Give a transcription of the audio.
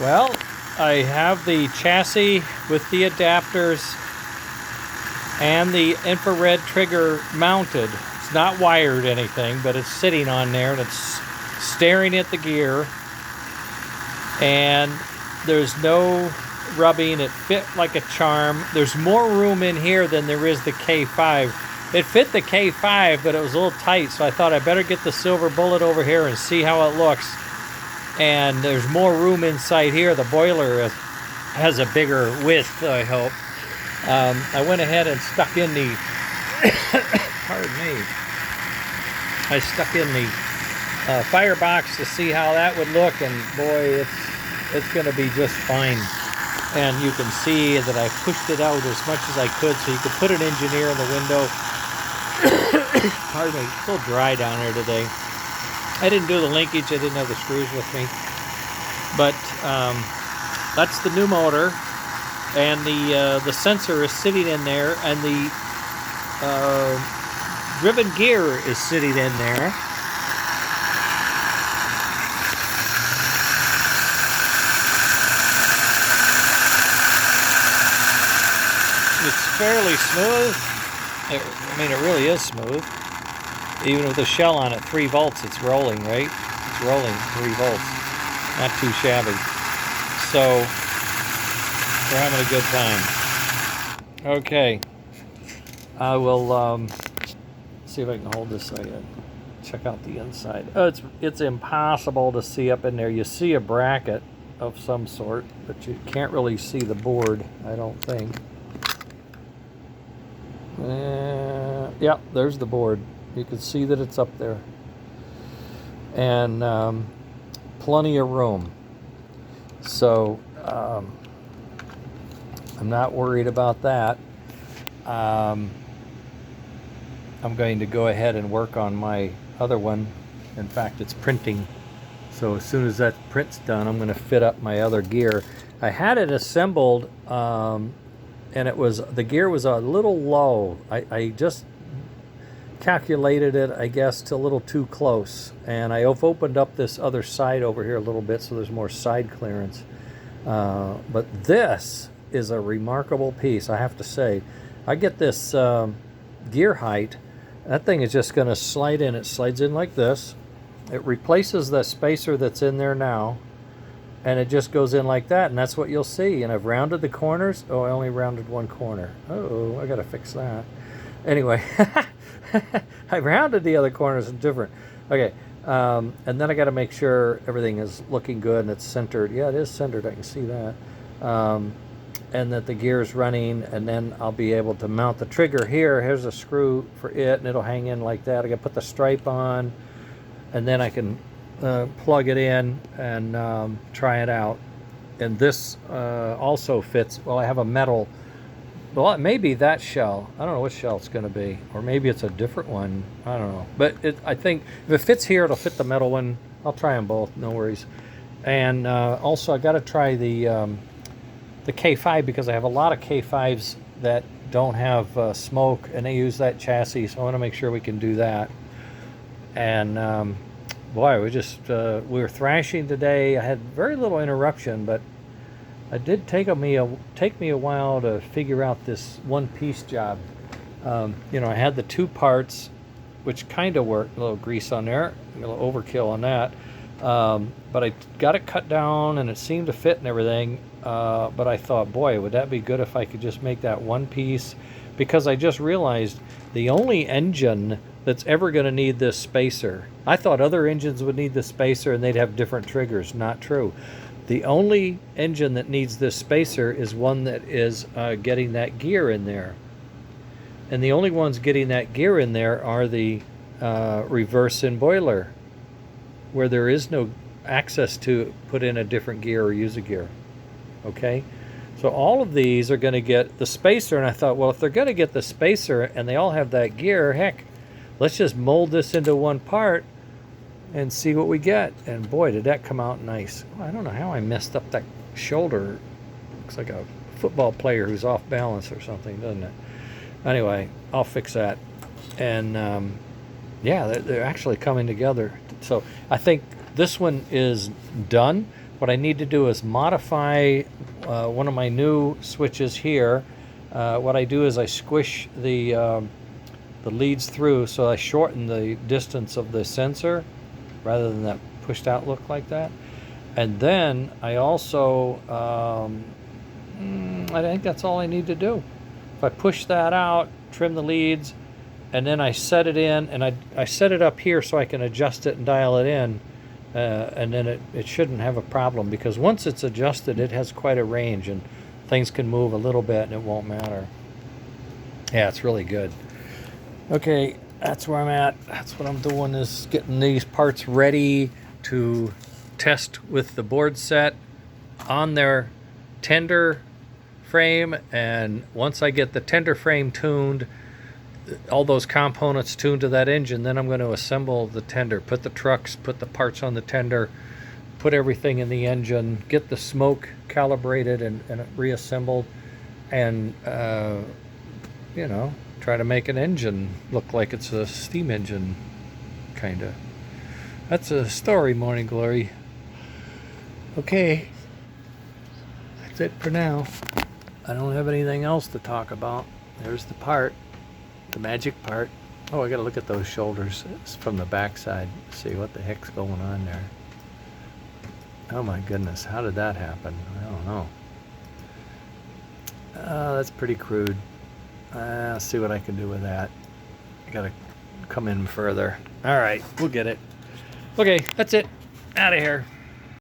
Well, I have the chassis with the adapters and the infrared trigger mounted. It's not wired anything, but it's sitting on there and it's staring at the gear. And there's no rubbing. It fit like a charm. There's more room in here than there is the K5. It fit the K5, but it was a little tight, so I thought I better get the Silver Bullet over here and see how it looks. And there's more room inside here. The boiler has a bigger width, I hope. I went ahead and stuck in the, pardon me, I stuck in the firebox to see how that would look, and boy, it's going to be just fine. And you can see that I pushed it out as much as I could, so you could put an engineer in the window. Pardon me, it's a little dry down there today. I didn't do the linkage, I didn't have the screws with me. But that's the new motor, and the sensor is sitting in there, and the driven gear is sitting in there. It's fairly smooth. I mean, it really is smooth. Even with the shell on it, 3 volts, it's rolling, right? It's rolling 3 volts. Not too shabby. So, we're having a good time. Okay. I will see if I can hold this so I can check out the inside. Oh, it's impossible to see up in there. You see a bracket of some sort, but you can't really see the board, I don't think. Yeah, there's the board. You can see that it's up there. And plenty of room. So I'm not worried about that. I'm going to go ahead and work on my other one. In fact, it's printing. So as soon as that print's done, I'm going to fit up my other gear. I had it assembled, and the gear was a little low. I just calculated it, I guess, to a little too close, and I've opened up this other side over here a little bit so there's more side clearance. But this is a remarkable piece, I have to say. I get this gear height. That thing is just going to slide in. It slides in like this. It replaces the spacer that's in there now, and it just goes in like that, and that's what you'll see. And I've rounded the corners. Oh, I only rounded one corner. Uh-oh, I gotta fix that. Anyway, I rounded the other corners and different. Okay, and then I gotta make sure everything is looking good and it's centered. Yeah, it is centered, I can see that. And that the gear is running, and then I'll be able to mount the trigger here. Here's a screw for it, and it'll hang in like that. I gotta put the stripe on, and then I can plug it in and try it out. And this also fits. Well, I have a metal, well, it may be that shell. I don't know what shell it's going to be, or maybe it's a different one. I don't know, but I think if it fits here, it'll fit the metal one. I'll try them both, no worries. And also I got to try the K5, because I have a lot of K5s that don't have smoke, and they use that chassis, so I want to make sure we can do that. And boy, we were thrashing today. I had very little interruption, but it did take me a while to figure out this one-piece job. I had the 2 parts, which kind of worked. A little grease on there, a little overkill on that. But I got it cut down, and it seemed to fit and everything. But I thought, boy, would that be good if I could just make that one piece? Because I just realized the only engine that's ever going to need this spacer. I thought other engines would need the spacer and they'd have different triggers. Not true. The only engine that needs this spacer is one that is getting that gear in there. And the only ones getting that gear in there are the reverse in boiler, where there is no access to put in a different gear or use a gear. Okay? So all of these are going to get the spacer, and I thought, well, if they're going to get the spacer and they all have that gear, heck, let's just mold this into one part and see what we get. And boy, did that come out nice. I don't know how I messed up that shoulder. Looks like a football player who's off balance or something, doesn't it? Anyway, I'll fix that. And yeah, they're actually coming together. So I think this one is done. What I need to do is modify one of my new switches here. What I do is I squish the leads through, so I shorten the distance of the sensor rather than that pushed out look like that. And then I also, I think that's all I need to do. If I push that out, trim the leads, and then I set it in, and I set it up here so I can adjust it and dial it in, and then it shouldn't have a problem, because once it's adjusted, it has quite a range, and things can move a little bit and it won't matter. Yeah, it's really good. Okay, that's where I'm at. That's what I'm doing, is getting these parts ready to test with the board set on their tender frame. And once I get the tender frame tuned, all those components tuned to that engine, then I'm going to assemble the tender, put the trucks, put the parts on the tender, put everything in the engine, get the smoke calibrated and reassembled, and you know, try to make an engine look like it's a steam engine, kind of. That's a story, Morning Glory. Okay, that's it for now. I don't have anything else to talk about. There's the part, the magic part. Oh, I gotta look at those shoulders. It's from the backside. See what the heck's going on there. Oh my goodness, how did that happen? I don't know. That's pretty crude. I'll see what I can do with that. I gotta come in further. All right, we'll get it. Okay, that's it. Out of here.